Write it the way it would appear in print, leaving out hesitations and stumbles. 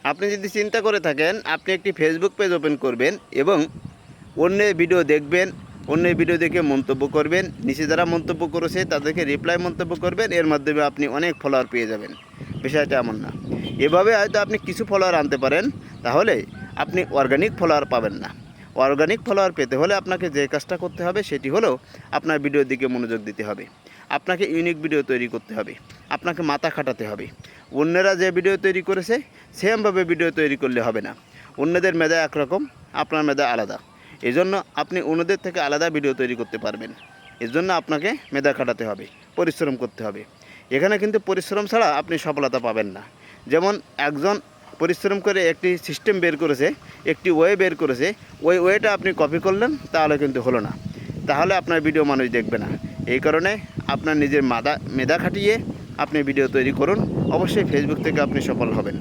আপনি যদি চিন্তা করে থাকেন আপনি একটি ফেসবুক পেজ ওপেন করবেন এবং অন্যের ভিডিও দেখবেন, অন্যের ভিডিও দেখে মন্তব্য করবেন, নিচে যারা মন্তব্য করেছে তাদেরকে রিপ্লাই মন্তব্য করবেন, এর মাধ্যমে আপনি অনেক ফলোয়ার পেয়ে যাবেন। বিষয়টা এমন না। এভাবে হয়তো আপনি কিছু ফলোয়ার আনতে পারেন, তাহলে আপনি অর্গানিক ফলোয়ার পাবেন না। অর্গানিক ফলোয়ার পেতে হলে আপনাকে যে কাজটা করতে হবে সেটি হলো আপনার ভিডিওর দিকে মনোযোগ দিতে হবে, আপনাকে ইউনিক ভিডিও তৈরি করতে হবে, আপনাকে মাথা খাটাতে হবে। অন্যরা যে ভিডিও তৈরি করেছে সেমভাবে ভিডিও তৈরি করলে হবে না। অন্যদের মেধা একরকম, আপনার মেধা আলাদা। এজন্য আপনি অন্যদের থেকে আলাদা ভিডিও তৈরি করতে পারবেন। এর জন্য আপনাকে মেধা খাটাতে হবে, পরিশ্রম করতে হবে। এখানে কিন্তু পরিশ্রম ছাড়া আপনি সফলতা পাবেন না। যেমন একজন পরিশ্রম করে একটি সিস্টেম বের করেছে, একটি ওয়ে বের করেছে, ওই ওয়েটা আপনি কপি করলেন, তাহলে কিন্তু হলো না, তাহলে আপনার ভিডিও মানুষ দেখবে না। এই কারণে আপনার নিজের মেধা খাটিয়ে আপনি ভিডিও তৈরি করুন, অবশ্যই ফেসবুক থেকে আপনি সফল হবেন।